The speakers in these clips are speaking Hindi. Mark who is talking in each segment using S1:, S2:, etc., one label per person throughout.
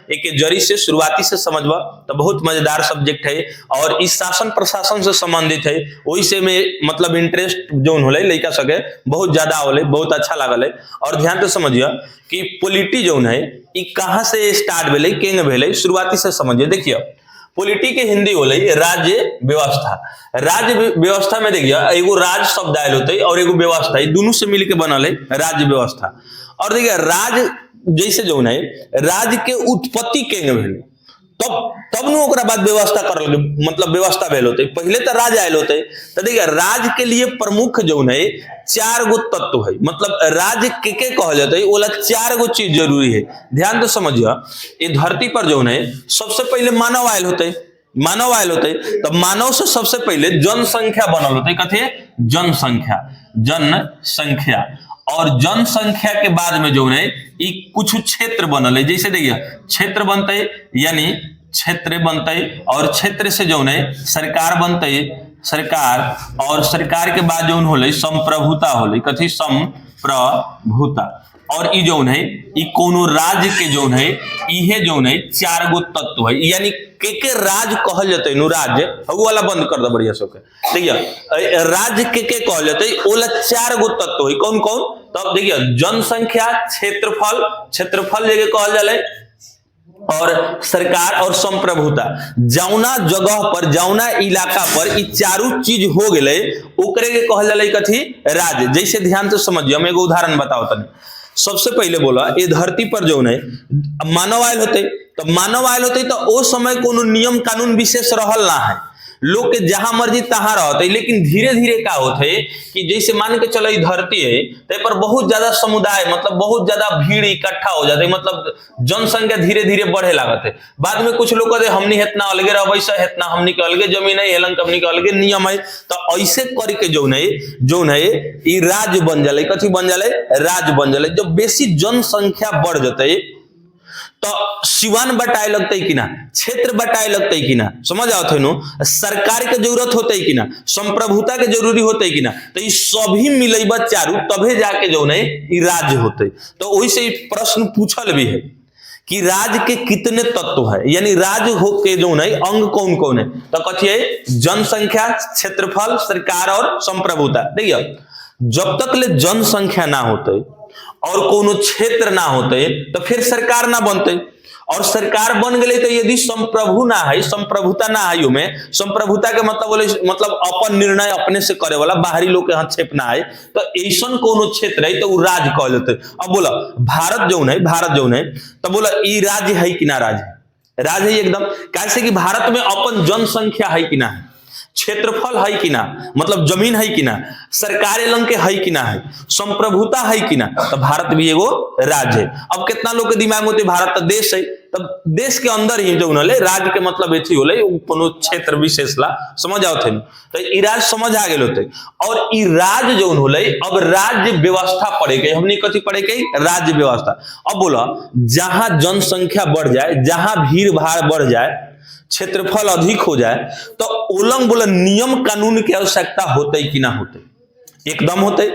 S1: एक जरी से शुरुआती से समझबा तो बहुत मजेदार सब्जेक्ट है और इस शासन प्रशासन से संबंधित है। वही से में मतलब इंटरेस्ट जो होले लड़का सके बहुत ज्यादा होले, बहुत अच्छा लागल है। और ध्यान से समझिए कि पॉलिटी जो है ये कहाँ से स्टार्ट भेले, केंग भेले, शुरुआती से समझिए। देखिए पॉलिटी के हिंदी होले राज्य व्यवस्था। राज्य व्यवस्था में देखिए एगो राज शब्द आयल होते और एगो व्यवस्था, दोनों से मिलके बनल है राज्य व्यवस्था। और देखिए राज जैसे जो है राज्य के उत्पत्ति केंगे भेले तब नु ओकरा बाद व्यवस्था करल, मतलब व्यवस्था भेल होते। पहले तो राज आयल होते। तो देखिए राज के लिए प्रमुख जो है 4 गो तत्व है, मतलब राज्य के कहल जाता है ओला 4 गो चीज जरूरी है। ध्यान तो समझिए ये धरती पर जो है सबसे पहले मानव आयल होते, मानव आयल होते। तब मानव से सबसे पहले जनसंख्या बनल होते। कथे जनसंख्या, जनसंख्या। और जनसंख्या के बाद में जो है कुछ क्षेत्र बनल है। जैसे देखिए क्षेत्र बनते यानी क्षेत्र बनते और क्षेत्र से जो है सरकार बनते, सरकार। और सरकार के बाद जो होले संप्रभुता होले। कथी संप्रभुता। और ई जो है कोनो राज्य के जो है इहे जो है 4 गो तत्व है, यानी के राज कहल जाते नु राज्य वो वाला बंद कर दो बढ़िया से। देखिए राज्य के कहल जाते ओला 4 गो तत्व है। कौन कौन? तब देखिए जनसंख्या, क्षेत्रफल, क्षेत्रफल जगह कहल जाले, और सरकार और संप्रभुता। जौना जगह पर जौना इलाका पर ई 4 चीज हो गए ओकरे के कहल जाले कथी राज्य। जैसे ध्यान से समझिए, हम एगो उदाहरण बताओ तनी। सबसे पहले बोला ये धरती पर जो है मानव आयल होते। तो मानव आयल होते तो ओ समय कोनो नियम कानून विशेष रहल ना है, लोग के जहां मर्जी तहां रहते। लेकिन धीरे धीरे का होते कि जैसे मान के चलो धरती है तो पर बहुत ज्यादा समुदाय, मतलब बहुत ज्यादा भीड़ इकट्ठा हो जाते, मतलब जनसंख्या धीरे धीरे बढ़े लागत है। बाद में कुछ लोग कहते हमनी हेतना अलगे रह वैसा हेतना हमनी के अलगे जमीन है, हेलन हमनी के अलगे नियम है। तो ऐसे करके जो है ये राज्य बन जाले। कथी बन जाले? राज्य बन जाले। जब बेसी जनसंख्या बढ़ जाते तो सिवान बटाए लगते कि ना, क्षेत्र बटाए लगते कि ना, समझ आओ थे नो। सरकार के जरूरत होते कि ना, संप्रभुता के जरूरी होते कि ना। तो ये सभी मिलेबा 4 तबे जाके जो है ये राज्य होते। तो वही से प्रश्न पूछल भी है कि राज्य के कितने तत्व है, यानी राज्य हो के जो है अंग कौन कौन है। तो कथी है? जनसंख्या, क्षेत्रफल, सरकार और संप्रभुता। देखिए जब तक ले जनसंख्या ना होते और कोनो क्षेत्र ना होते तो फिर सरकार ना बनते। और सरकार बन गई तो यदि संप्रभु ना है, संप्रभुता ना है, में संप्रभुता के मतलब बोले मतलब अपन निर्णय अपने से करे वाला, बाहरी लोग के हस्तक्षेप ना है, तो ऐसा कोनो क्षेत्र है तो वो राज्य कहल जाते। अब बोला भारत जो है तो बोला ये राज्य है कि ना? राज्य है एकदम। कैसे कि भारत में अपन जनसंख्या है कि ना है, क्षेत्रफल है कि ना, मतलब जमीन है कि ना, सरकार लंग के है कि ना है, संप्रभुता है कि ना। तो भारत भी एगो राज्य है। अब कितना लोग के दिमाग में होते भारत तो देश है, तब देश के अंदर ही जो होले राज्य के मतलब एथी होले कोनो क्षेत्र विशेष ला, समझ आओ थे। तो ई राज्य समझ आ गेल होते। और ई राज्य जो होले अब राज्य व्यवस्था पड़े गई, हमने कथी पड़े गई? राज्य व्यवस्था। अब बोला जहां जनसंख्या बढ़ जाए, जहां भीड़ भाड़ बढ़ जाए, क्षेत्रफल अधिक हो जाए तो उल्लंघन बोला नियम कानून की आवश्यकता होते कि ना होते? एकदम होते।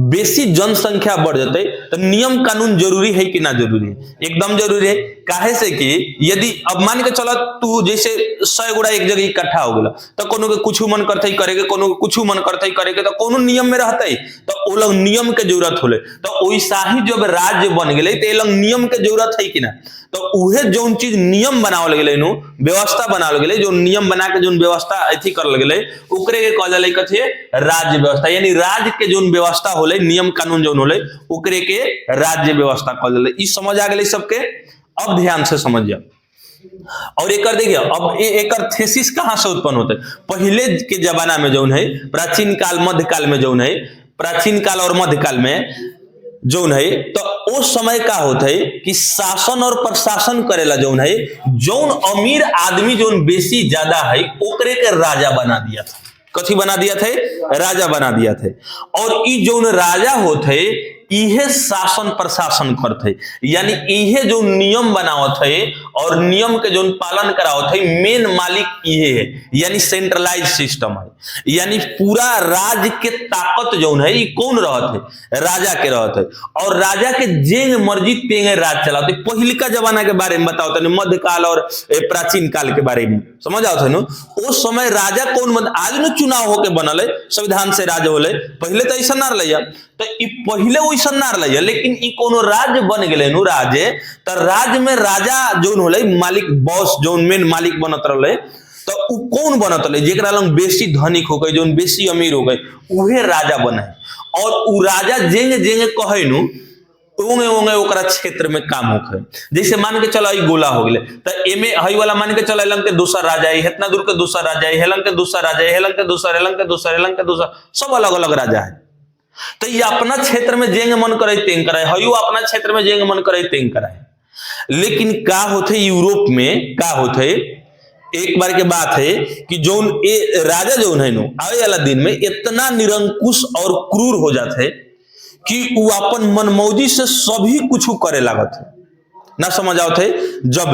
S1: बेसी जनसंख्या बढ़ जाते तो नियम कानून जरूरी है कि ना जरूरी है? एकदम जरूरी है। काहे से कि यदि अब मान के चला तू जैसे 100 गोड़ा एक जगह इकट्ठा हो गया तो कोनो के कुछ मन करते करेगे, कोनो के कुछ मन करते करेगे, तो कोनो नियम में रहते तो वो लोग नियम के जरूरत होले। तो वैसा ही जब राज्य बन गए तो ये लोग नियम के जरूरत है कि ना। तो उहे जो चीज नियम बनावल गए, व्यवस्था बनावल गए, जो नियम बना के जो व्यवस्था अथी करल गए ओकरे के कहल जाले कथी राज्य व्यवस्था। यानी राज्य के जो व्यवस्था होले, नियम कानून जो होले ओकरे के राज्य व्यवस्था कहल जाले। ई समझ आ गए सबके? अब ध्यान से समझिए। और एक देखिए अब एक थेसिस कहां से उत्पन्न होते? पहले के जमाना में जो है प्राचीन काल, मध्यकाल में जो है, प्राचीन काल और मध्यकाल में जो है तो उस समय का होता है कि शासन और प्रशासन करेला जो है, जौन अमीर आदमी जो बेसी ज्यादा है ओकरे के राजा बना दिया था। कथी बना दिया थे? राजा बना दिया थे। और ई जौन राजा होते इहे शासन प्रशासन करत है, यानी इहे जो नियम बनावत है और नियम के जो पालन करावत है, मेन मालिक इहे है, यानी सेंट्रलाइज सिस्टम है। यानी पूरा राज्य के ताकत जो है ये कौन रहत है, राजा के रहत है। और राजा के जेंग मर्जी तेंगे राज चलाते। पहिलका जमाना के बारे में बताओ तनी, मध्यकाल और प्राचीन काल के बारे में समझ आओ थे। उस समय राजा कौन आज न चुनाव होके बनल है, संविधान से राज होले, पहले तो ऐसा ना रहा, तो पहले वैसा ना रहा, लेकिन ई कोनो राज्य बन गए नु राज्य, तो राज्य में राजा जो होले मालिक, बॉस जो मेन मालिक बनत रहे, तो उ कौन बनत रहे, जेकरा लंग बेसी धनिक हो गए, जो बेसी अमीर हो गए, उहे राजा बने। और उ राजा जेंगे जेंगे कहे नु ओंगे ओंगे ओकरा क्षेत्र में काम होखे। जैसे मान के चलो ई गोला हो गए, तो एमे हई वाला मान के चलो लंग के दूसरा राजा है, इतना दूर के दूसरा राजा है, हेलंग के दूसरा राजा है, हेलंग के दूसरा, हेलंग के दूसरा, हेलंग के दूसरा, सब अलग अलग राजा है। तो ये अपना क्षेत्र में जेंग मन करे तेंग कराए, हयो अपना क्षेत्र में जेंग मन करे तेंग कराए। लेकिन का होते यूरोप में, का होते एक बार के बात है कि जो राजा जो है नो आवे वाला दिन में इतना निरंकुश और क्रूर हो जाते कि वो अपन मनमौजी से सभी कुछ करे लागत है। ना समझ आओ थे, जब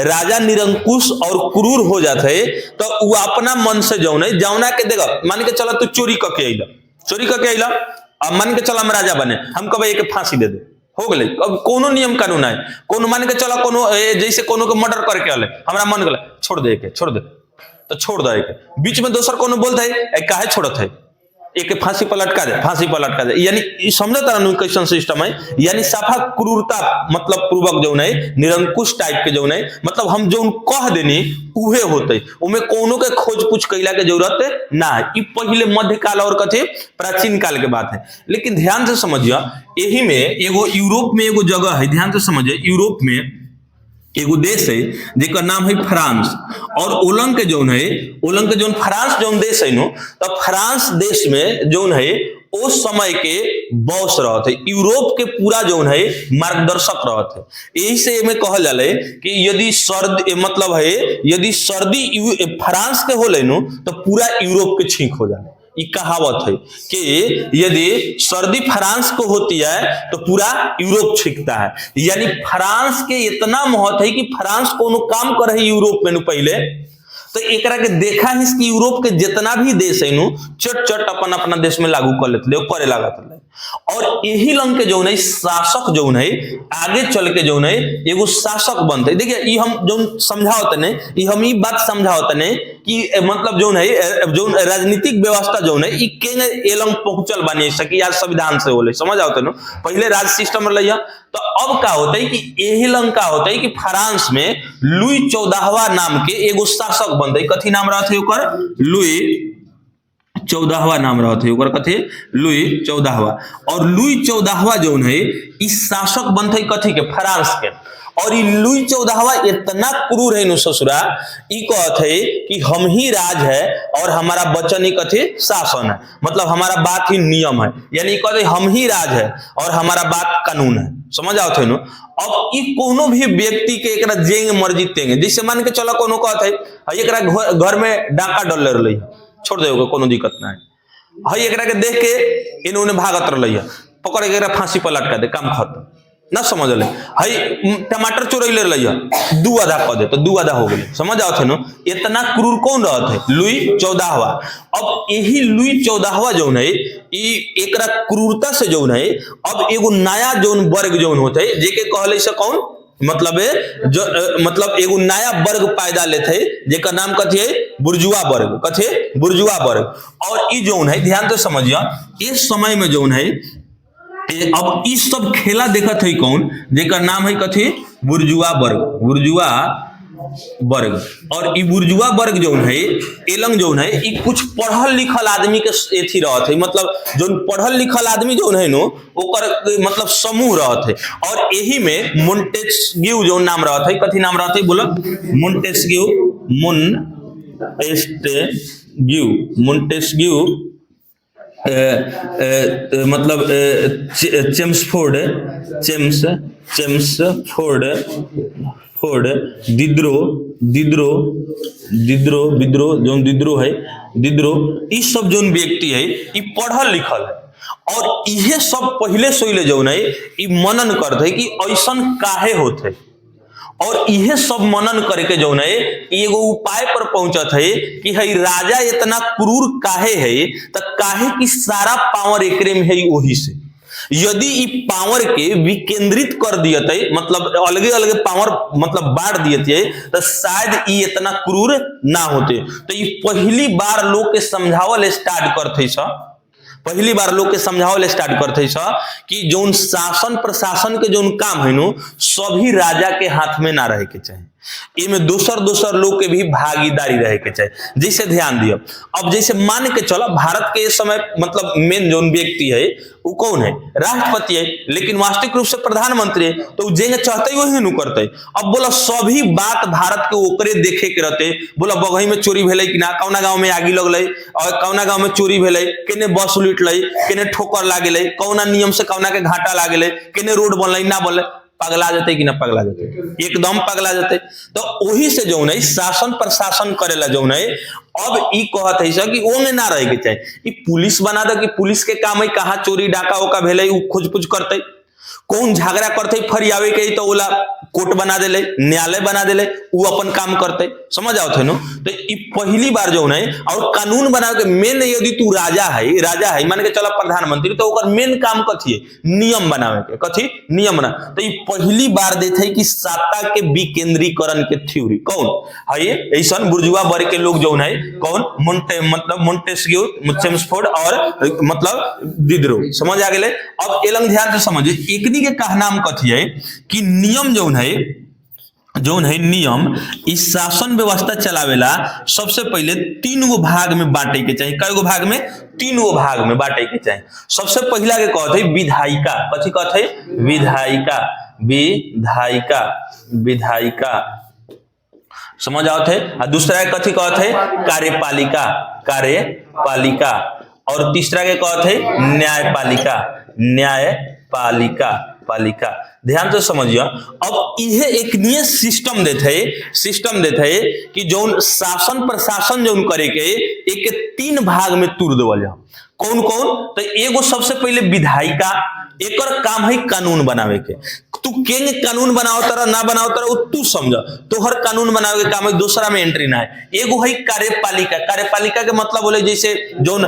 S1: राजा निरंकुश और क्रूर हो जाते तो वो अपना मन से जौना के देगा, मान के चला तू चोरी करके अइला, चोरी करके अइला, अब मान के चला हम राजा बने, हम कब एक फांसी दे दे, हो गए। अब कोनो नियम कानून है, कोनो मान के चला कोनो जैसे कोनो के मर्डर करके आले, हमरा मन गला छोड़ दे के, छोड़ दे तो छोड़ दे के, बीच में दोसर कोनो बोलता है काहे छोड़त है, एक फांसी पर लटका दे, फांसी पर लटका दे। यानी समझो तरह क्वेश्चन सिस्टम है, यानी साफा क्रूरता मतलब पूर्वक जो है निरंकुश टाइप के जो है, मतलब हम जो कह देनी उहे होते, उमे कोनो के खोज पूछ कैला के जरूरत ना है। ई पहले मध्यकाल और कथे प्राचीन काल के बात है। लेकिन ध्यान से समझिए, यही में एगो यूरोप में एगो जगह है, ध्यान से समझिए, यूरोप में एगो देश है जेकर नाम है फ्रांस। और ओलंग के जोन है, ओलंग के जोन फ्रांस जोन देश है नो, तो फ्रांस देश में जोन है उस समय के बॉस रहते, यूरोप के पूरा जोन है मार्गदर्शक रहते। यही से में कहल जाले कि यदि सर्दी मतलब है, यदि सर्दी फ्रांस के होले नो तो पूरा यूरोप के छींक हो जाए। ये कहावत है कि यदि सर्दी फ्रांस को होती है तो पूरा यूरोप छींकता है। यानी फ्रांस के इतना महत्व है कि फ्रांस कोनो काम करे यूरोप में पहले, तो एकरा के देखा है कि यूरोप के जितना भी देश है नु चट चट अपन अपना देश में लागू कर लेते, करे लागत। और यही लंग के जो है शासक जो है आगे चल के जो है एगो शासक बनते। देखिए ये हम जो समझाओ तने, ये हम ये बात समझाओ तने कि मतलब जो है जो राजनीतिक व्यवस्था जो है ये केंगे एलंग पहुंचल बने सकी आज संविधान से होले, समझ आओ तने। पहले राज सिस्टम रहिया, तो अब का होता है कि यही लंग का होता है कि फ्रांस में लुई 14वां नाम के एगो शासक बनते। कथी नाम रहते ओकर? लुई 14वां नाम रहते ओकर, कथी? लुई 14वां। और लुई 14वां जो है इस शासक बनते कथी के? फ्रांस के। और ये लुई 14वां इतना क्रूर है नु ससुरा, ई कहते है कि हम ही राज है और हमारा वचन ही कथी? शासन है, मतलब हमारा बात ही नियम है। यानी कहते हम ही राज है और हमारा बात कानून है, समझ आओ थे नु। अब ई कोनो भी व्यक्ति के एकरा जेंग मर्जी तेंगे, जैसे मान के चलो कोनो कहते है एकरा घर में डाका डल रही, छोड़ देगा, कोनो दिक्कत ना है। हई एकरा के देख के इन्होंने भागत रही, पकड़ के फांसी पर लटका दे, काम खत्म। ना समझ ले, हई टमाटर चोरैले रही, दू आधा कर दे तो दू आधा हो गए, समझ आओ थे नो। इतना क्रूर कौन रहते? लुई 14वां। अब यही लुई 14वां जो है एकरा क्रूरता से जो है अब एगो नया जोन वर्ग जोन होते जेके कहले से कौन मतलब है जो मतलब एगो नया वर्ग पैदा लेते जेकर नाम कथी है? बुर्जुआ वर्ग। कथी? बुर्जुआ वर्ग। और ई जोन है ध्यान से समझिए, इस समय में जोन है अब इस सब खेला देखत है कौन? जेकर नाम है कथी? बुर्जुआ वर्ग। बुर्जुआ वर्ग। और ई बुर्जुआ वर्ग जो है एलंग जो है ई कुछ पढ़ल लिखल आदमी के एथी रहत है, मतलब जो पढ़ल लिखल आदमी जो है नो ओकर मतलब समूह रहत है। और यही में मोंटेस्क्यू जो नाम रहत है, कथी नाम रहत है बोलो? मोंटेस्क्यू। मोंटेस्क्यू मतलब चेम्सफोर्ड विद्रोह जो विद्रोह है, विद्रोह, इस सब जो व्यक्ति है ये पढ़ल लिखल है। और इहे सब पहले सोइले जो है ई मनन करते कि ऐसन काहे होते, और इहे सब मनन करके जो है एगो उपाय पर पहुंचत है कि हई राजा इतना क्रूर काहे है, तो काहे कि सारा पावर एकरे में है वही से। यदि ई पावर के विकेंद्रित कर दियते, मतलब अलगे अलगे पावर मतलब बांट दियते, तो शायद ई इतना क्रूर ना होते। तो ई पहली बार लोग के समझावल स्टार्ट करते सा, पहली बार लोग के समझावल स्टार्ट करते सा कि जोन शासन प्रशासन के जोन काम है नु सभी राजा के हाथ में ना रहे के चाहिए, इनमें दूसर दूसर लोग के भी भागीदारी रहे के चाहिए। जैसे ध्यान दियो, अब जैसे मान के चलो भारत के इस समय मतलब मेन जोन व्यक्ति है वो कौन है, राष्ट्रपति है, लेकिन वास्तविक रूप से प्रधानमंत्री है, तो जेंगे चाहते वही नु करते। अब बोला सभी बात भारत के ओकरे देखे के रहते, बोला बगही में चोरी भेले कि ना, कौना गांव में आगी लगले और कौना गांव में चोरी भेले, केने बस उलट लई, केने ठोकर लागले, कौना नियम से कौना के घाटा लागले, केने रोड बनले ना बनले, पगला जाते कि ना पगला जाते, एकदम पगला जाते। तो वही से जो है शासन प्रशासन करेला जो है अब ई कहत है कि वो में ना रहे के चाहिए, ई पुलिस बना दे कि पुलिस के काम है कहाँ चोरी डाका ओका भेले उ खोज करते, कौन झगड़ा करते फरियावे के तो ओला कोर्ट बना देले, न्यायालय बना देले, वो अपन काम करते, समझ आओ थे नो। तो ई पहली बार जो है और कानून बना के मेन, यदि तू राजा है मान के चला प्रधानमंत्री, तो ओकर मेन काम कथी है, नियम बनावे के, कथी नियम बना। तो ई पहली बार देते कि सत्ता के विकेंद्रीकरण के थ्योरी कौन है, ऐसा बुर्जुआ वर्ग के लोग जो है कौन मोंटेस्क्यू, चेम्सफोर्ड और मतलब डिडरो, समझ आ गए। अब एलंग ध्यान से समझिए, एकनी के कहनाम कथी है कि नियम जो है नियम इस शासन व्यवस्था चलावेला सबसे पहले 3 गो भाग में बांटे के चाहिए। कई गो भाग में, 3 गो भाग में बांटे के चाहिए। सबसे पहला के कहते है विधायिका, कथी कहते है विधायिका, विधायिका विधायिका समझ आओ थे। और दूसरा के कथी कहते है कार्यपालिका, कार्यपालिका, और तीसरा के कहते है न्यायपालिका, न्यायपालिका पालिका। ध्यान से समझिए, अब यह एक नया सिस्टम देते है कि जो शासन प्रशासन जो करे के एक 3 भाग में तोड़ देवल जाओ। कौन कौन, तो एगो सबसे पहले विधायिका, एकर काम है कानून बनावे के, तू केंगे कानून बनाओ तरह ना बनाओ तरह तू समझ, तो हर कानून बनावे के काम है, दूसरा में एंट्री ना है। एगो है कार्यपालिका, कार्यपालिका के मतलब बोले जैसे जो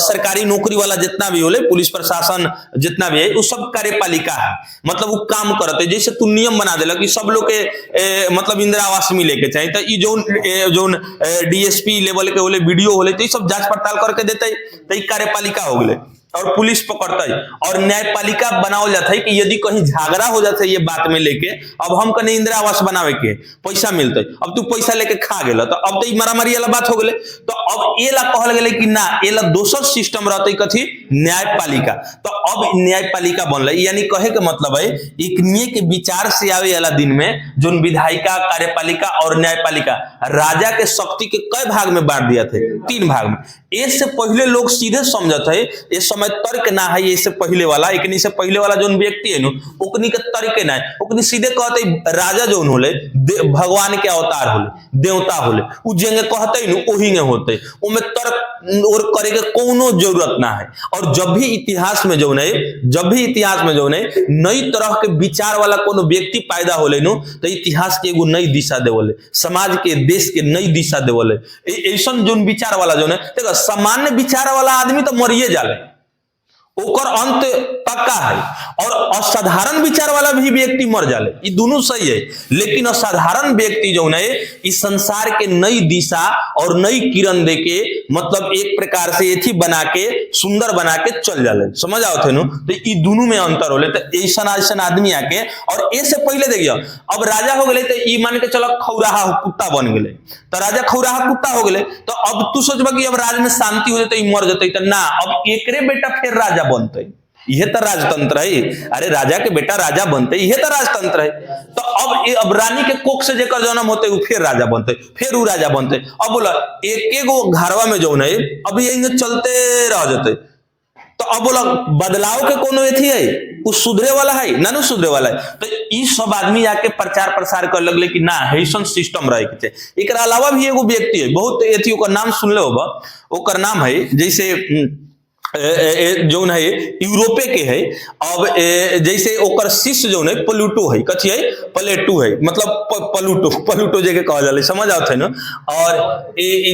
S1: सरकारी नौकरी वाला जितना भी होले, पुलिस प्रशासन जितना भी है वो सब कार्यपालिका है, मतलब वो काम करते। जैसे तू नियम बना देला कि सब लोग के मतलब इंदिरा आवास मिले के चाहिए, तो जो डीएसपी लेवल के होले, वीडियो होले, तो ये सब जांच पड़ताल करके देते, तो ये कार्यपालिका हो गए। और पुलिस पकड़ता है। और न्यायपालिका बनावल जाता है कि यदि कहीं झगड़ा हो जाता है ये बात में लेके, अब हम कने इंदिरा आवास बनावे के पैसा मिलते, अब तू पैसा लेके खा गेला, तो अब तो मारामारी वाला बात हो गए। तो अब ये ला कहल गेले कि ना, ये ला दोसर सिस्टम रहते कथी, न्यायपालिका। तो अब न्यायपालिका बनल, यानी कहे के मतलब है एक निये के विचार से आवे वाला दिन में जो विधायिका, कार्यपालिका और न्यायपालिका राजा के शक्ति के कई भाग में बांट दिया थे, 3 भाग में। इससे पहले लोग सीधे समझत है, इस समय तर्क ना है, इससे पहले वाला, एकनी से पहले वाला जो व्यक्ति है ओकनी के तर्क ना है, ओकनी सीधे कहते राजा जो होले भगवान के अवतार होले, देवता होले, उ जेंगे कहते न ओही में होते, उमे तर्क और करे के कोनो जरूरत ना है। और जब भी इतिहास में जो है नई तरह के विचार वाला कोनो व्यक्ति पैदा होले नु, तो इतिहास के एगो नई दिशा देवले, समाज के, देश के नई दिशा देवले। ऐसा जो विचार वाला जो है, देखो सामान्य विचार वाला आदमी तो मरिए जाले, ओकर अंत पक्का है, और असाधारण विचार वाला भी व्यक्ति मर जाले, ये दोनों सही है। लेकिन असाधारण व्यक्ति जो है इस संसार के नई दिशा और नई किरण देके, मतलब एक प्रकार से एथी बना के, सुंदर बना के चल जाले, समझ आओ थे नु। तो ये दोनों में अंतर होले। तो ऐसा आदमी आके, और ऐसे पहले देखिए अब राजा हो गए, तो ये मान के चलो खौराहा कुत्ता बन गए, तो राजा खौराहा कुत्ता हो गए। तो अब तू सोचबा कि अब राज में शांति हो जाते, मर जाते, तो ना, अब एकरे बेटा फिर राजा बनते, यह तो राजतंत्र है। अरे राजा के बेटा राजा बनते, यह तो राजतंत्र है। तो अब रानी के कोख से जेकर जन्म होते वो फिर राजा बनते, फिर वो राजा बनते। अब बोला एक गो घरवा में जो है अब यही चलते रह जाते। तो अब बोला बदलाव के कोनो एथी है, वो सुधरे वाला है ना, सुधरे वाला है। तो ये सब आदमी आके प्रचार प्रसार कर लगले कि ना हैसन सिस्टम रहे के चाहिए। एकरा अलावा भी एगो व्यक्ति है, बहुत एथी, ओकर नाम सुन ले होगा, ओकर नाम है जैसे जो है यूरोपे के है। अब जैसे ओकर शिष्य जो है प्लूटो है, कथी है प्लेटो है, मतलब प्लूटो प्लूटो जगह कहल जाला, समझ आवत है ना। और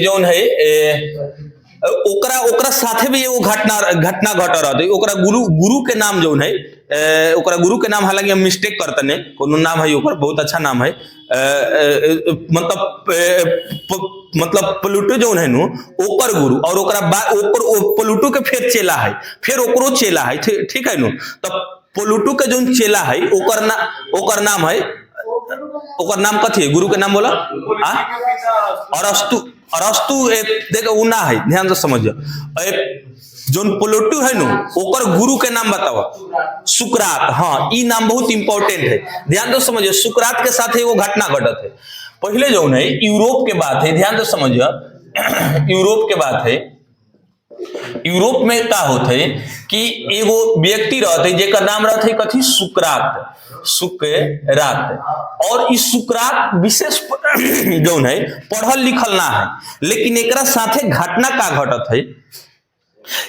S1: जो है ओकरा ओकरा साथे भी एगो घटना घटना घट रहते, ओकरा गुरु के नाम जो है ओकरा गुरु के नाम, हालांकि हम मिस्टेक करते नहीं, कोनो नाम है ओकर बहुत अच्छा नाम है, मतलब प्लूटो जो है नु ओकर गुरु, और ओकरा ओकर प्लूटो के फिर चेला है, फिर ओकरो चेला है, ठीक है नु। तो प्लूटो के जो चेला है ओकर नाम है, ओकर नाम कथी है, गुरु के नाम बोला अरस्तु। अरस्तु देखो उ ना है, ध्यान से समझिए। जो प्लूटो है नु ओकर गुरु के नाम बताओ, सुकरात। हाँ, ई नाम बहुत इंपॉर्टेंट है, ध्यान से समझिए। सुकरात के साथ एगो घटना घटत है। पहले जो है यूरोप के बात है, ध्यान से समझिए, यूरोप के बात है। यूरोप में क्या होता है कि एगो व्यक्ति रहते जेकर नाम रहते है कथी, सुकरात, सुकरात। और इस सुकरात विशेष जो है पढ़ल लिखल ना है, लेकिन एकरा साथे घटना का घटत है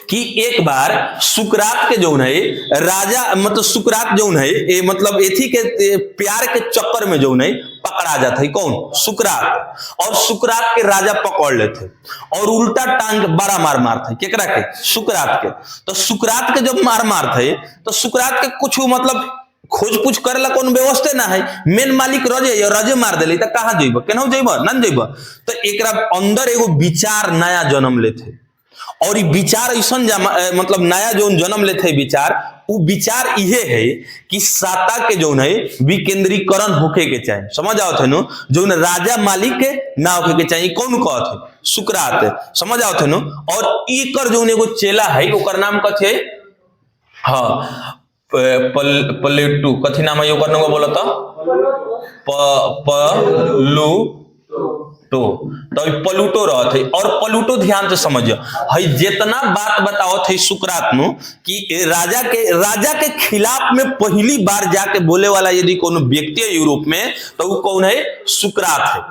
S1: कि एक बार सुकरात के जो है राजा, मतलब सुकरात जो है मतलब एथी के प्यार के चक्कर में जो है पकड़ा जाता है, कौन, सुकरात। और सुकरात के राजा पकड़ लेते और उल्टा टांग बड़ा मार मारते, केकरा के, सुकरात के। तो सुकरात के जब मार मारते तो सुकरात के कुछ मतलब खोज पूछ करेला कौन व्यवस्था ना है, मेन मालिक रजे, रजे मार दिली तो कहाँ जेब, केना जेब, न जेब। तो एकरा अंदर एगो विचार नया जन्म लेते, और ये विचार ऐसा मतलब नया जो जन्म लेते है विचार, वो विचार इहे है कि सत्ता के जो है विकेंद्रीकरण होके के चाहिए, समझ आओ थे नो, जो राजा मालिक के ना होके के चाहिए, कौन कहते, सुकरात, समझ आओ थे नो। और इकर जो एगो चेला है ओकर नाम कथे, हाँ प्लेटो, कथी नाम है ओकर नाम बोला था, तो प्लूटो रहते। और प्लूटो ध्यान से समझिए, हई जितना बात बताओ थे सुकरात नु कि राजा के खिलाफ में पहली बार जाके बोले वाला यदि कोनो व्यक्ति है यूरोप में तो वो कौन है, सुकरात है।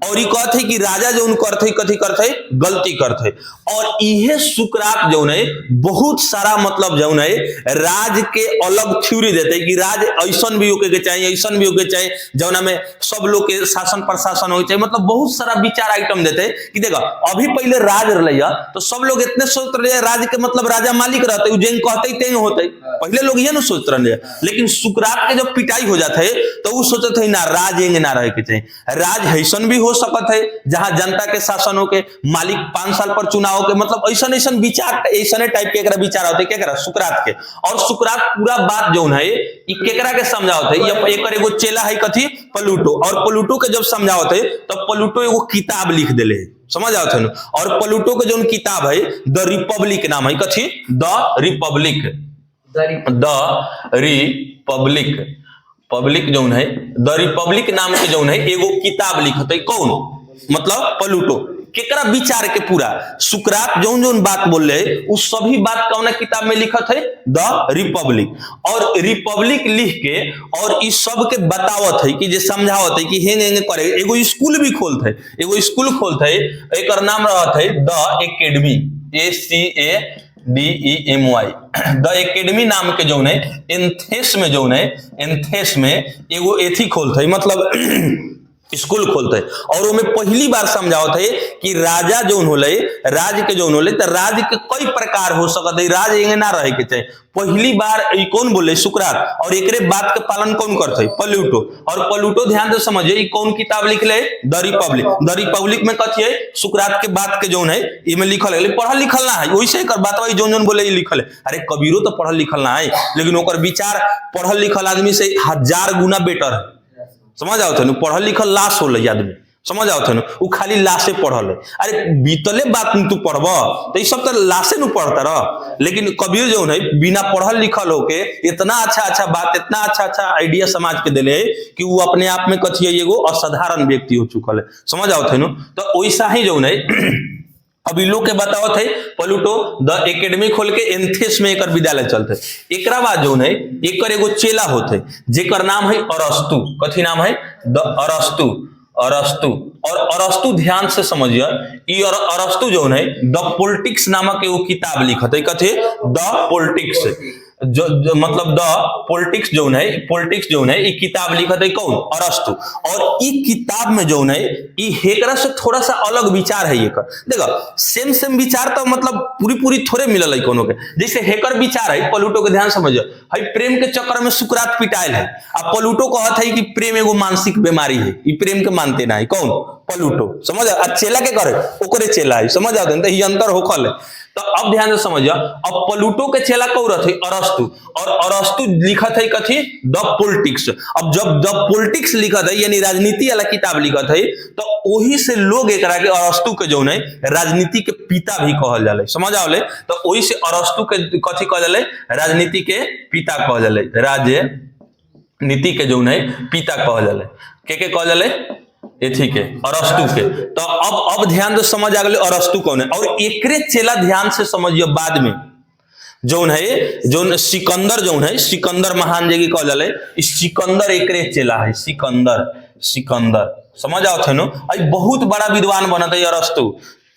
S1: और ये कहते हैं कि राजा जो करते कथी करते गलती करते, और इहे सुकरात जो है बहुत सारा मतलब जो है राज के अलग थ्योरी देते कि राज ऐसा भी होके के चाहिए, ऐसा भी होके चाहिए, जौना में सब लोग के शासन प्रशासन हो चाहिए, मतलब बहुत सारा विचार आइटम देते कि देखो अभी पहले राज रहा तो सब लोग इतने सोच रहे राज के मतलब राजा मालिक रहते, जेन कहते तेन होते, पहले लोग ये ना सोच रहे। लेकिन सुकरात के जब पिटाई हो जाते है तो वो सोचते है ना राज एंगे ना रहे के चाहिए, राज ऐसा भी हो सकत है जहां जनता के शासन हो के मालिक 5 साल पर चुनाव हो के, मतलब ऐसा ऐसा विचार, ऐसा टाइप के विचार होते केकरा, सुकरात के। और सुकरात पूरा बात जो है केकरा के समझावत है, एक एगो चेला है कथी, प्लूटो। और प्लूटो के जब समझावत है तो प्लूटो एगो किताब लिख देले है, समझ आवत है। और प्लूटो के जो किताब है द रिपब्लिक नाम है, कथी, the Republic, the Republic, public जो है द रिपब्लिक नाम के जो है एगो किताब लिखते, कौन, मतलब प्लूटो। केकरा विचार के पूरा सुकरात जो बात बोल रहे उस सभी बात कौन किताब में लिखत है, द रिपब्लिक। और रिपब्लिक लिख के और इस सब के बतावत है कि जे समझावत है कि हेंगे हेंगे करे। एगो स्कूल भी खोलते है, एगो स्कूल खोलते है, एक नाम रहत है the academy, ACADEMY, the academy नाम के जो है एंथेस में जो है, एंथेस में एगो एथी खोलते है, मतलब स्कूल खोलते है। और वो में पहली बार समझावत है कि राजा जो होले, राज के जो होले तो राज के कई प्रकार हो सकते, राज एंगे ना रहे के चाहिए। पहली बार ये कौन बोले, सुकरात। और एकरे बात के पालन कौन करते, प्लूटो। और प्लूटो ध्यान से समझिए कौन किताब लिखले, द रिपब्लिक। द रिपब्लिक में कथी है, सुकरात के बात के जो है इमे लिखल है, पढ़ल लिखल ना है, वैसे कर बात वही जोन बोले लिखल है। अरे कबीरो तो पढ़ल लिखल ना है, लेकिन ओकर विचार पढ़ल लिखल आदमी से 1000 गुना बेटर है, समझ आओ थे, पढ़ल लिखल लाश हो आदमी, समझ आओ थे, वो खाली लाशे पढ़ल है। अरे बीतले बात तू पढ़ब तो ये सब तो लाशे न पढ़ता रह। लेकिन कबीर जो है बिना पढ़ल लिखल होके इतना अच्छा अच्छा बात, इतना अच्छा अच्छा आइडिया समाज के दिले कि वो अपने आप में कथी है एगो असाधारण व्यक्ति हो चुकल है, समझ आओ थे। तो वैसा ही जो है अभी लोग के बताओ थे, प्लूटो द एकेडमी खोल के एंथेस में एक विद्यालय चलते। एक बाद जो है एक एगो चेला होते जेकर नाम है अरस्तु, कथी नाम है, द अरस्तु। अरस्तु। और अरस्तु ध्यान से समझिए, ये अरस्तु जो है द पॉलिटिक्स नामक एगो किताब लिखत है, कथे द पॉलिटिक्स, जो मतलब द पॉलिटिक्स जो है, पॉलिटिक्स जो है ये किताब लिखत है कौन, अरस्तु। और ई किताब में जो है ई हेकरा से थोड़ा सा अलग विचार है। एकर देखो सेम सेम विचार तो मतलब पूरी पूरी थोड़े मिलल है कोनो के। जैसे हेकर विचार है प्लूटो के, ध्यान समझिए, है प्रेम के चक्कर में सुकरात पिटाइल है, अब प्लूटो कहत है कि प्रेम एगो मानसिक बीमारी है, ई प्रेम के मानते ना है कौन, प्लूटो। समझ आ चेला के करे ओकरे चेला है, समझ आते हैं, तो ये अंतर होखल है। तो अब ध्यान से समझिए, अब प्लूटो के चेला कौरत है अरस्तु, और अरस्तु लिखत है कथी द पॉलिटिक्स। अब जब द पॉलिटिक्स लिखत है यानी राजनीति वाला किताब लिखत है, तो वही से लोग एकरा के अरस्तु के जो है राजनीति के पिता भी कहल जाले, समझ आवले। तो वही से अरस्तु के कथी कहल जाले, राजनीति के पिता कहल जाले, राजनीति के जो है पिता कहल जाले, के कहल जाले, ये ठीक है अरस्तु के। तो अब ध्यान से समझ आ गए अरस्तु कौन है। और एकरे चेला ध्यान से समझिए बाद में जो है, जो सिकंदर जो है, सिकंदर महान जगह कहल जाले, सिकंदर एकरे चेला है, सिकंदर समझ आओ थे नो, बहुत बड़ा विद्वान बनत है अरस्तु,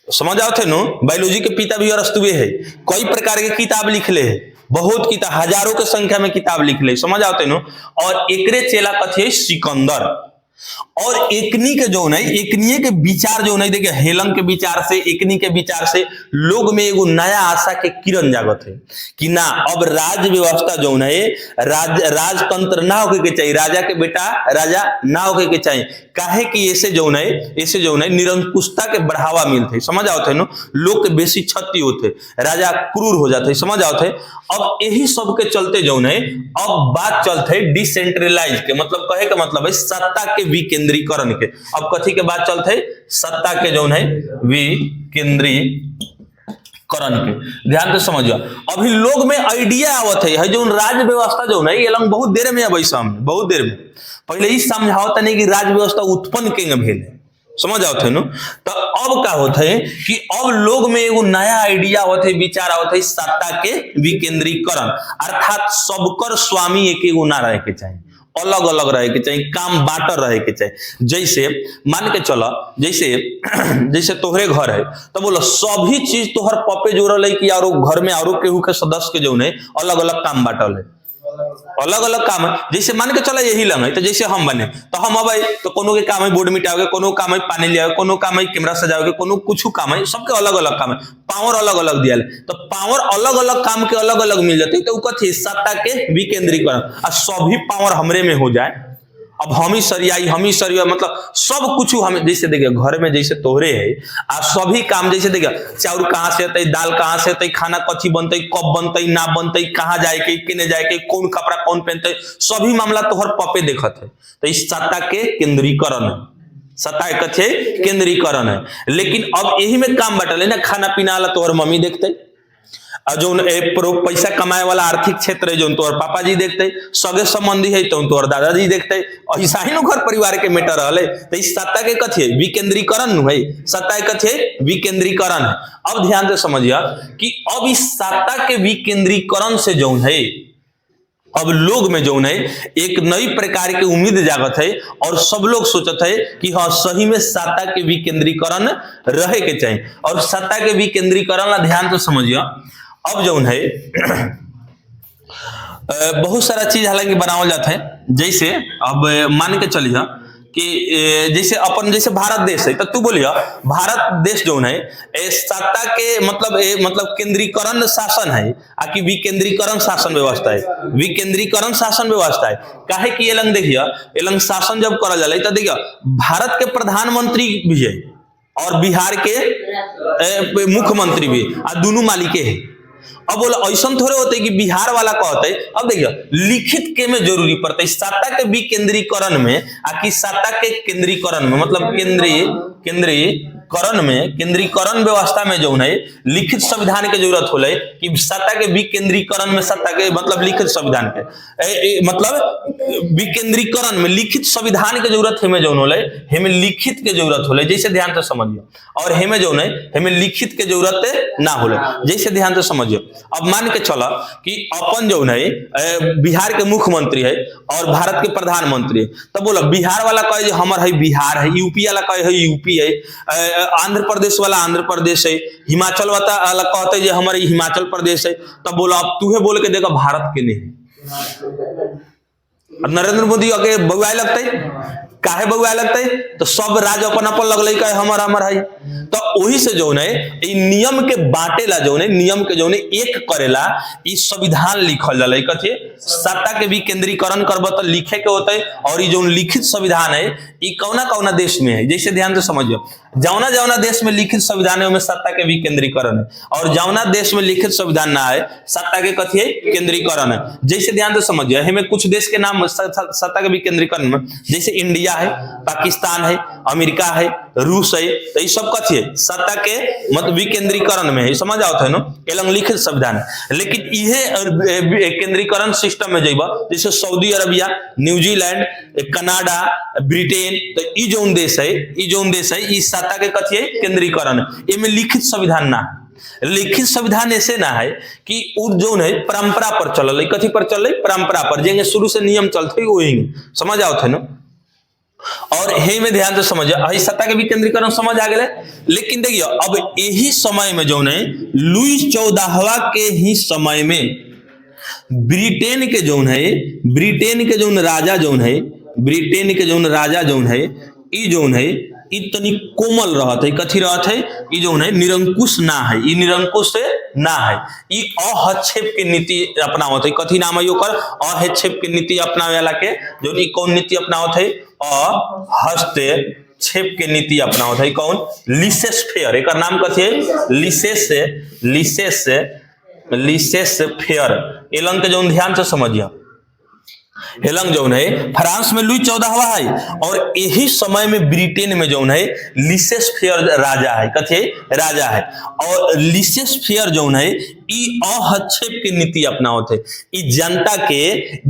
S1: समझ आओ थे नो। बायोलॉजी के पिता भी अरस्तुए है, कई प्रकार के किताब लिखले है, बहुत किताब, हजारों के संख्या में किताब लिखले, समझ आओ थे नो। और एकरे चेला कथे सिकंदर। और एकनी के जो नहीं, एकनी के विचार जो नहीं, देखिए हेलन के विचार से, एकनी के विचार से लोग में एगो नया आशा के किरण जागत है कि ना अब राज व्यवस्था जो है, राजतंत्र ना होके के चाहिए, राजा के बेटा राजा ना होके के चाहिए, काहे कि ऐसे जो है निरंकुशता के बढ़ावा मिलते, समझ आओ थे नो, लोग के बेसी क्षति होते, राजा क्रूर हो जाते, समझ आओ थे। अब यही सब के चलते जो है अब बात चलते डिसेंट्रलाइज के, मतलब कहे का मतलब है सत्ता के विकेंद्रीकरण के। अब कथी के बात चलते, सत्ता के जो है विकेंद्रीकरण के। ध्यान से समझिए, अभी लोग में आइडिया आवत है जो राज व्यवस्था जो है ये लंग बहुत देर में अब सामने, बहुत देर में पहले ही समझाओ नहीं कि राज व्यवस्था उत्पन्न केंगे भेल है, समझ आओ थे नो। तो अब क्या होता है कि अब लोग में एगो नया आइडिया होते, विचार आवत है सत्ता के विकेंद्रीकरण, अर्थात सबकर स्वामी एक एगो ना रहे के चाहिए, अलग अलग रहे के चाहिए, काम बांटर रहे के चाहिए। जैसे मान के चलो, जैसे तोहरे घर है तो बोलो सभी चीज तोहर पपे जोड़ल है कि और घर में और केहू के सदस्य के जो है अलग अलग काम बांटल है, अलग अलग काम है। जैसे मान के चला यही लंग है, तो जैसे हम बने तो हम अब तो कोनो के काम है बोर्ड मिटाओगे, कोनो काम है पानी ले आओगे, कोनो काम है कैमरा सजाओगे, कोनो कुछ काम है, सबके अलग अलग काम है, पावर अलग अलग दिया। तो पावर अलग अलग काम के अलग अलग मिल जाते, तो कथी सत्ता के विकेंद्रीकरण, और सभी पावर हमरे में हो जाए, अब हम ही सरिया मतलब सब कुछ हम, जैसे देखिए घर में जैसे तोहरे है आ सभी काम, जैसे देखिए चाउर कहाँ से होते, दाल कहाँ से होते, खाना कथी बनते, कब बनते, ना बनते, कहाँ जाए के, केने जाए के, कौन कपड़ा कौन पहनते, सभी मामला तोहर पपे देखत है। तो इस सत्ता के केंद्रीकरण है, सत्ता कथे केंद्रीकरण है। लेकिन अब यही में काम बटल है ना, खाना पीना वाला तोहर मम्मी देखते, जो पैसा कमाए वाला आर्थिक क्षेत्र है जो तोहर पापा जी देखते, सगे संबंधी है तो तोहर दादाजी देखते, ऐसा ही घर परिवार के मैटर रहे। तो इस सत्ता के कथे विकेंद्रीकरण है, सत्ता के कथे विकेंद्रीकरण है। अब ध्यान से समझिए कि अब इस सत्ता के विकेंद्रीकरण से जो है अब लोग में जो है एक नई प्रकार की उम्मीद जागत है, और सब लोग सोचत है कि हाँ सही में सत्ता के विकेंद्रीकरण रहे के चाहिए। और सत्ता के विकेंद्रीकरण ध्यान से समझिए, अब जो है बहुत सारा चीज हालांकि बनावल जाता है। जैसे अब मान के चलिए कि जैसे अपन जैसे भारत देश है, तो तू बोलिए भारत देश जो है सत्ता के मतलब केंद्रीकरण शासन है आकि विकेंद्रीकरण शासन व्यवस्था है, विकेंद्रीकरण शासन व्यवस्था है। काहे कि ये लंग देखिए, ये लंग शासन जब करा जाए तो देखिए भारत के प्रधानमंत्री भी है और बिहार के मुख्यमंत्री भी, आ दोनों मालिके है। अब बोला ऐसा थोड़े होते कि बिहार वाला कहते, अब देखिए लिखित के में जरूरी पड़ता है सत्ता के विकेंद्रीकरण में, आकि सत्ता के केंद्रीकरण में, मतलब केंद्रीकरण करण में, केंद्रीकरण व्यवस्था में जो है लिखित संविधान के जरूरत होले कि सत्ता के विकेंद्रीकरण में, सत्ता के मतलब लिखित संविधान के मतलब विकेंद्रीकरण में लिखित संविधान के जरूरत हमें जो होले, हमें लिखित के जरूरत होले, जैसे ध्यान से समझिए। और हमें जो है हमें लिखित के जरूरत ना होले, जैसे ध्यान से समझिए। अब मान के चला कि अपन जो है बिहार के मुख्यमंत्री है और भारत के प्रधानमंत्री है, तो बोला बिहार वाला कहे हमर है बिहार है, यूपी वाला कहे यूपी है, आंध्र प्रदेश वाला आंध्र प्रदेश है, हिमाचल वाला कहते जे हमारे हिमाचल प्रदेश है। तब बोला अब तू बोल के देखा भारत के नहीं, नरेंद्र मोदी आगे बउआए लगते, काहे बउआए लगते, तो सब राज अपन अपन लगल कहे हमर हमर है। तो वही से जो है नियम के बांटेला, जो है नियम के जो है एक करेला ई संविधान लिखल जाला। कथी सत्ता के विकेंद्रीकरण करब तो लिखे के होते, और ये जो लिखित संविधान है ये कौना कौना देश में है, जैसे ध्यान से समझिए। जौना जौना देश में लिखित संविधान है उनमें सत्ता के विकेंद्रीकरण है, और जौना देश में लिखित संविधान ना है सत्ता के कथी है केंद्रीकरण है। जैसे ध्यान से समझिए, हमें कुछ देश के नाम सत्ता के विकेंद्रीकरण में, जैसे इंडिया है, पाकिस्तान है, अमेरिका है, रूस है, तो ये सब कथी है सत्ता के मतलब विकेंद्रीकरण में है, समझ आओ थे ना, एलंग लिखित संविधान है। लेकिन इहे केंद्रीकरण सिस्टम में जइबा, जैसे Saudi Arabia, New Zealand, Canada, Britain, तो ई जोन देश है, ई जोन देश है, ई सत्ता के कथी है केंद्रीकरण है, इनमें लिखित संविधान ना है। लिखित संविधान ऐसे ना है कि जो है परंपरा पर चल रही, कथी पर चल रही, परंपरा पर, जेंगे शुरू से नियम चलते वही, समझ आओ थे ना। और हे में ध्यान से समझिए, सत्ता के विकेंद्रीकरण समझ आ गए। लेकिन देखिए अब यही समय में जो है लुईस 14वां के ही समय में ब्रिटेन के जो है, ब्रिटेन के जो राजा जो है, ब्रिटेन के जो राजा जो है, ई जो है इतनी कोमल रहते, कथी रहते, ई जो है निरंकुश ना है, ई निरंकुश से ना है, ई अहक्षेप के नीति अपनावत है। कथी नाम है ओकर, अहक्षेप के नीति अपनावे वाला के जो ई कौन नीति अपनावत है, हस्तक्षेप के नीति अपनावत है। कौन, लिसेस फेयर, एक नाम कथी है लिसेस, लिसेस, लिसेस फेयर। एलन के जो ध्यान से समझिए, हेलंग जो है फ्रांस में लुई 14वां है, और यही समय में ब्रिटेन में जो है लिसेस फेयर राजा है, कथे राजा है। और लिसेस फेयर जो है ई अहक्षेप के नीति अपनावत है, ई जनता के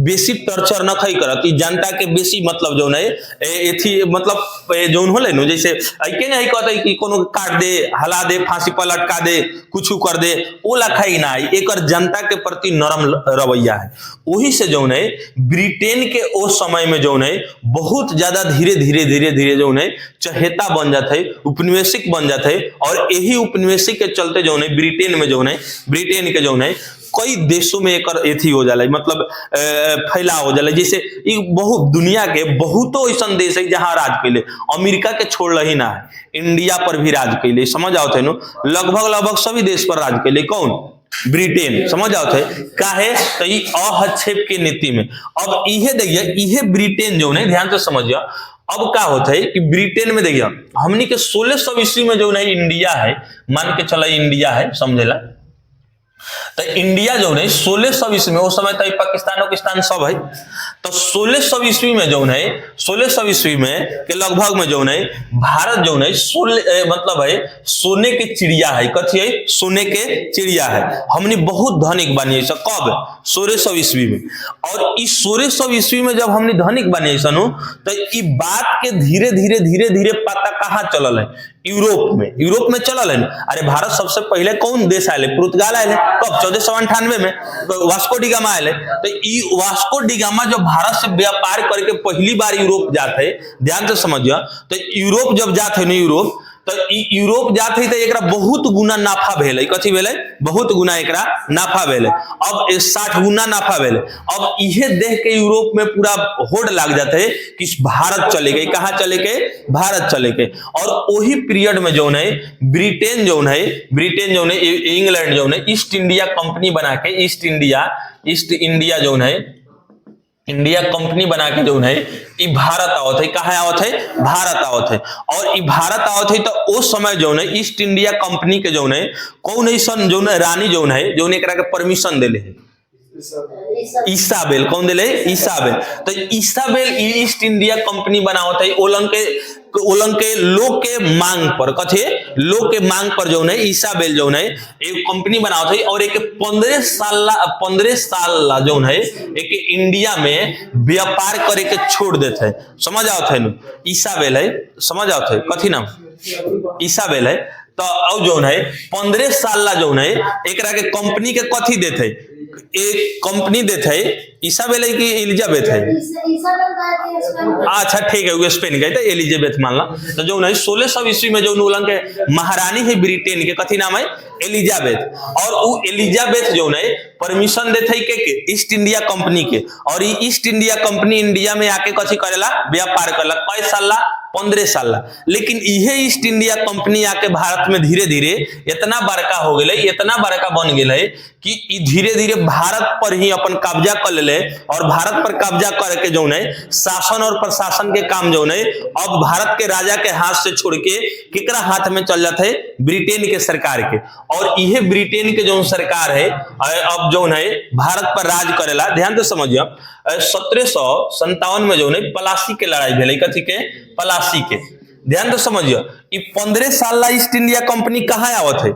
S1: बेसी टॉर्चर न खई करत, ई जनता के बेसी मतलब जो है एथी मतलब जोन होले न, जैसे के नहीं कहते कि कोनो काट दे, हला दे, फांसी पर लटका दे, कुछ कर दे, ओ लखाई ना है, एक जनता के प्रति नरम रवैया है। वही से जो है ब्रिटेन के उस समय में जो है बहुत ज्यादा धीरे धीरे धीरे धीरे जो है चहेता बन जाते है, उपनिवेशिक बन जाते है। और यही उपनिवेशिक के चलते जो है ब्रिटेन में जो है, ब्रिटेन के जो है कई देशों में एक एथी हो जाला, मतलब फैलाव हो जाला। जैसे बहुत दुनिया के बहुतों ऐसा देश है जहां राज कैले, अमेरिका के छोड़ रही ना है, इंडिया पर भी राज कैले, समझ आओ थे नो, लगभग लगभग सभी देश पर राज कैले, कौन, ब्रिटेन, समझ आओ थे काहे, तो ये अहक्षेप की नीति में। अब इहे देखिए, इहे ब्रिटेन जो है ध्यान से समझिए, अब क्या होता है कि ब्रिटेन में देखिए हमनी के 1600 ईस्वी में जो है इंडिया है, मान के चला इंडिया है, समझेला, तो इंडिया जो है 1600 ईस्वी में, उस समय तो पाकिस्तान सब है, तो 1600 ईस्वी में जो है 1600 ईस्वी में के लगभग में जो है भारत जो है मतलब है सोने के चिड़िया है, कथी है, सोने के चिड़िया है। हमने बहुत धनिक बनी ऐसा, कब, 1600 ईस्वी में। और इस 1600 ईस्वी में जब हमने धनिक बनी ऐसा तो ये बात के धीरे धीरे धीरे धीरे पता कहाँ चलल है, यूरोप में, यूरोप में चलल है। अरे भारत सबसे पहले कौन देश आये, पुर्तगाल आये, कब, 1498 में वास्को डी गामा आये। तो वास्को डी गामा जब भारत से व्यापार करके पहली बार यूरोप जाते, ध्यान से समझिए, तो यूरोप जब जाते न, यूरोप तो यूरोप जाते ही तो एकरा बहुत गुना नाफा भेले, कथी भेले, बहुत गुना एकरा नाफा भेले। अब 60 गुना नाफा भेले। अब इहे देख के यूरोप में पूरा होड़ लग जाते है कि भारत चले गए, कहाँ चले गए, भारत चले गए। और वही पीरियड में जो है ब्रिटेन जो है इंग्लैंड जो है ईस्ट इंडिया कंपनी बना के, ईस्ट इंडिया जो है इंडिया कंपनी बना के जो है ये भारत आवत है, कहाँ आवत है, भारत आवत है। और ये भारत आवत है तो उस समय जो है ईस्ट इंडिया कंपनी के जो है कौन ऐसा जो है रानी जो है एकरा के परमिशन देले है, इसाबेल, कौन दिले, इसाबेल। तो इसाबेल ईस्ट इंडिया कंपनी बनावत है, ओलन के उलंग के लोग के मांग पर कथे लोग के मांग पर जो है ईसाबेल जो है एक कंपनी बनावत है और एक 15 साल जो है एक इंडिया में व्यापार करे के छोड़ देते है। समझ आवत है ईसाबेल है, समझ आवत है कथी नाम ईसाबेल है। तो अब जो है 15 साल जो है एकरा के कंपनी के कथी देते एक कंपनी देते है ईसाबेल है कि एलिजाबेथ है। अच्छा ठीक है वो स्पेन गए थे एलिजाबेथ मान ला। तो जो है 1600 ईस्वी में जो उलंग के महारानी है ब्रिटेन के कथी नाम है एलिजाबेथ। और वो एलिजाबेथ जो है परमिशन देते के ईस्ट इंडिया कंपनी के और ये ईस्ट इंडिया कंपनी इंडिया में आके कथी करेला व्यापार करेला कई साल 15 साल। लेकिन यह ईस्ट इंडिया कंपनी आके भारत में धीरे धीरे इतना बड़का हो गए इतना बड़का बन गए कि धीरे धीरे भारत पर ही अपन कब्जा कर ले और भारत पर कब्जा करके जो है शासन और प्रशासन के काम जो है अब भारत के राजा के हाथ से छोड़ के केकरा हाथ में चल जाते है ब्रिटेन के सरकार के। और यह ब्रिटेन के जो सरकार है अब जो है भारत पर राज करेला। ध्यान से समझिए 1757 में जो है पलासी के लड़ाई भेल कथी के पलासी के। ध्यान से समझिए 15 साल ईस्ट इंडिया कंपनी कहाँ आवत है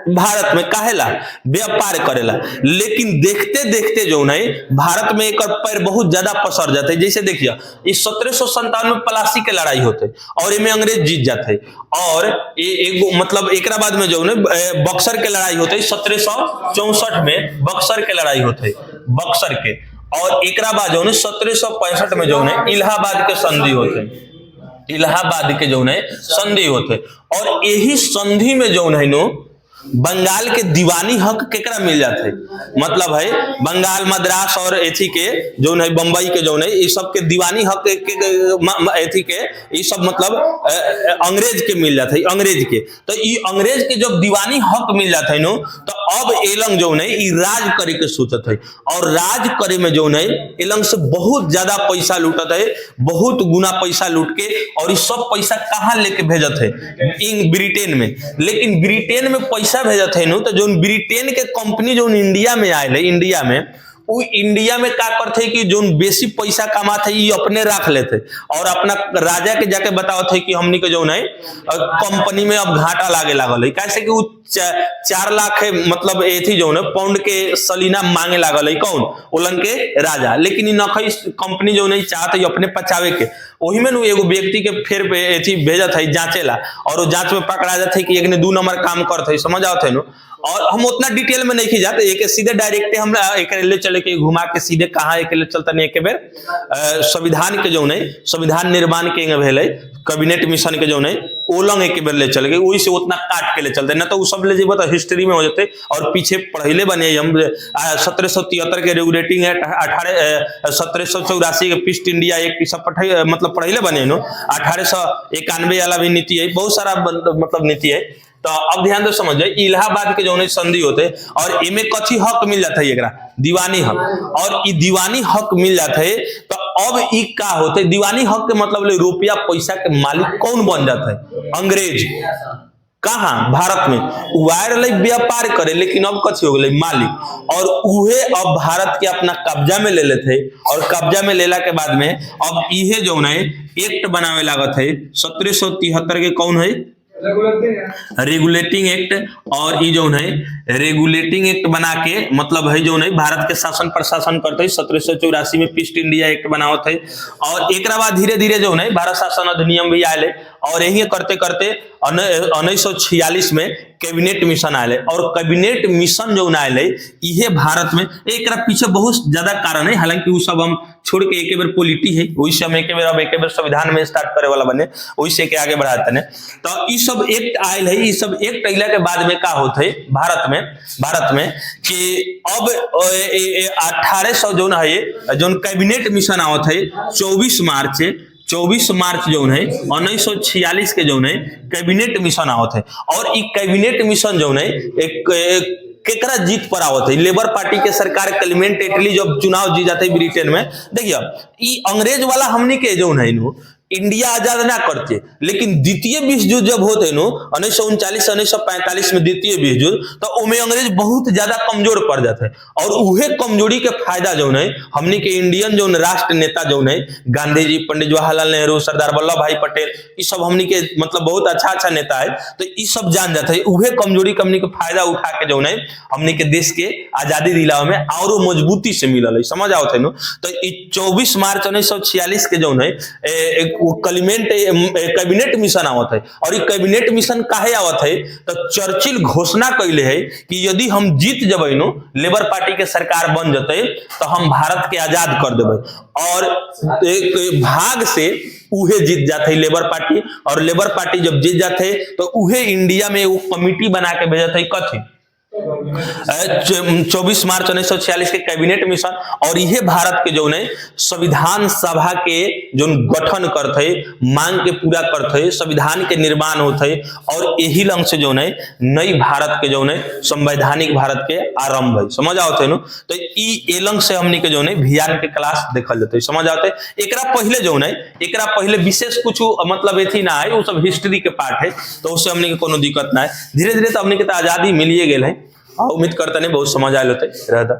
S1: भारत में काहेला व्यापार करेला। लेकिन देखते देखते जो है भारत में एक पैर बहुत ज्यादा पसर जाते है। जैसे देखिए इस 1757 में पलासी के लड़ाई होते और इनमें अंग्रेज जीत जाते और एक मतलब एक बाद में जो है बक्सर के लड़ाई होते 1764 में बक्सर के लड़ाई होते बक्सर के। और एक बाद जो है 1765 में जो है इलाहाबाद के संधि होते इलाहाबाद के जो है संधि होते। और यही संधि में जो है नो बंगाल के दीवानी हक केकरा मिल जाते है मतलब है बंगाल मद्रास और एथी के जो है बंबई के जो है ये सब के दीवानी हक के एथी के ये सब मतलब अंग्रेज के मिल जाते है अंग्रेज के। तो ये अंग्रेज के जब दीवानी हक मिल जाते है नो तो अब एलंग जो है ये राज करे के सोचत है और राज करे में जो है एलंग से बहुत ज्यादा पैसा लूटत है बहुत गुना पैसा लूट के और ये सब पैसा कहाँ लेके भेजत है ब्रिटेन में। लेकिन ब्रिटेन में पैसा भेजत है नो तो जो ब्रिटेन के कंपनी जो इंडिया में आए इंडिया में वो इंडिया में क्या करते कि जो बेसी पैसा कमाते ये अपने रख लेते और अपना राजा के जाके बतावत है कि हमनी के जो है कंपनी में अब घाटा लागे लागल है कैसे कि वो 4 लाख मतलब एथी जो है पाउंड के सलीना मांगे लागल है कौन उलंग के राजा। लेकिन नखई कंपनी जो नहीं चाहते अपने पचावे के वही में एगो व्यक्ति के फिर एथी भेजत है जांचेला और वो जांच में पकड़ा जाते है कि एक ने 2 नंबर काम करते है। समझ आवत है नो। और हम उतना डिटेल में नहीं जाते एक सीधे डायरेक्ट हम एक ले चले के घुमा के सीधे कहाँ एक ले चलता नहीं एक बेर संविधान के जो है संविधान निर्माण के भेल कैबिनेट मिशन के जो है ओलंग एक बेर ले चले गए वही से उतना काट के ले चलते ना तो सब ले जेब तो हिस्ट्री में हो जाते और पीछे पढ़ले बने हम 1773 के रेगुलेटिंग एक्ट 1784 के ईस्ट इंडिया एक्ट सब मतलब पढ़ले बने नो 1891 वाला भी नीति है बहुत सारा मतलब नीति है। तो अब ध्यान से समझ जाए इलाहाबाद के जो है संधि होते और इमे कथी हक मिल जाता है एकरा दीवानी हक और ई दीवानी हक मिल जाता है। तो अब ई का होते दीवानी हक के मतलब रुपया पैसा के मालिक कौन बन जाता है अंग्रेज। कहाँ भारत में वायर व्यापार करे लेकिन अब कथी हो गए मालिक और उहे अब भारत के अपना कब्जा में ले लेते और कब्जा में लेला के बाद में अब इहे जो है एक्ट बनावे लागत है 1773 के कौन है रेगुलेटिंग एक्ट। और ये जो है रेगुलेटिंग एक्ट बना के मतलब है जो है भारत के शासन प्रशासन करते है 1784 में ईस्ट इंडिया एक्ट बनावत है। और एक बाद धीरे धीरे जो है भारत शासन अधिनियम भी आये और यही करते करते 1946 में कैबिनेट मिशन आये और कैबिनेट मिशन जो आये ये भारत में एक पीछे बहुत ज्यादा कारण है हालांकि वो सब हम छोड़ के एक बार पॉलिटी है वही से हम एक बार संविधान में स्टार्ट करे वाला बने वही से आगे बढ़ाते हैं। तो ये सब एक्ट आयल है ये सब एक्ट अला के बाद में क्या होता है भारत में कि अब 1800 जो है जो कैबिनेट मिशन आवत है 24 मार्च जो है 1946 के जो है कैबिनेट मिशन आवत है। और ये कैबिनेट मिशन जो है एक केकरा जीत पर आवत है लेबर पार्टी के सरकार क्लेमेंट एटली जब चुनाव जीत जाते है ब्रिटेन में। देखिए ये अंग्रेज वाला हमनी के जो है इंडिया आजाद ना करते, लेकिन द्वितीय विश्व युद्ध जब होते नो 1939 1945 में द्वितीय विश्व युद्ध, तो उनमें अंग्रेज बहुत ज्यादा कमजोर पड़ जाते हैं। और उहे कमजोरी के फायदा जो है हमनी के इंडियन जो राष्ट्र नेता जो है गांधी जी, पंडित जवाहरलाल नेहरू, सरदार वल्लभ भाई पटेल, ये सब हमनी के मतलब बहुत अच्छा अच्छा नेता है, तो ये सब जान जाते हैं उहे कमजोरी के हमनी के फायदा उठा के जो है हमनी के देश के आजादी दिलावे में और मजबूती से मिलल है। समझ आओ थे नो। तो 24 मार्च 1946 के जो है कैबिनेट मिशन आवत है। और ये कैबिनेट मिशन काहे आवत है, तो चर्चिल घोषणा कैले है कि यदि हम जीत जब नो, लेबर पार्टी के सरकार बन जते, तो हम भारत के आजाद कर देवे। और एक भाग से उहे जीत जाते लेबर पार्टी, और लेबर पार्टी जब जीत जाते तो उहे इंडिया में वो कमिटी बना के भेजते कथी 24 मार्च 1946 के कैबिनेट मिशन। और यह भारत के जो है संविधान सभा के जो गठन करते, मांग के पूरा करते, संविधान के निर्माण होते, और यही लंग से जो है नई भारत के जो है संवैधानिक भारत के आरंभ है। समझ आओ नो। तो ई लंग से हमनी के जो है विज्ञान के क्लास देखल जाते। समझ आते एकरा पहले जो है एकरा पहले विशेष कुछ मतलब एथी ना है, वो सब हिस्ट्री के पार्ट है, तो उससे हमनी के कोनो दिक्कत ना है। धीरे धीरे तो हमनी के आजादी मिलिए गेल है। उम्मीद करता नहीं बहुत समझ आयल होते रहता।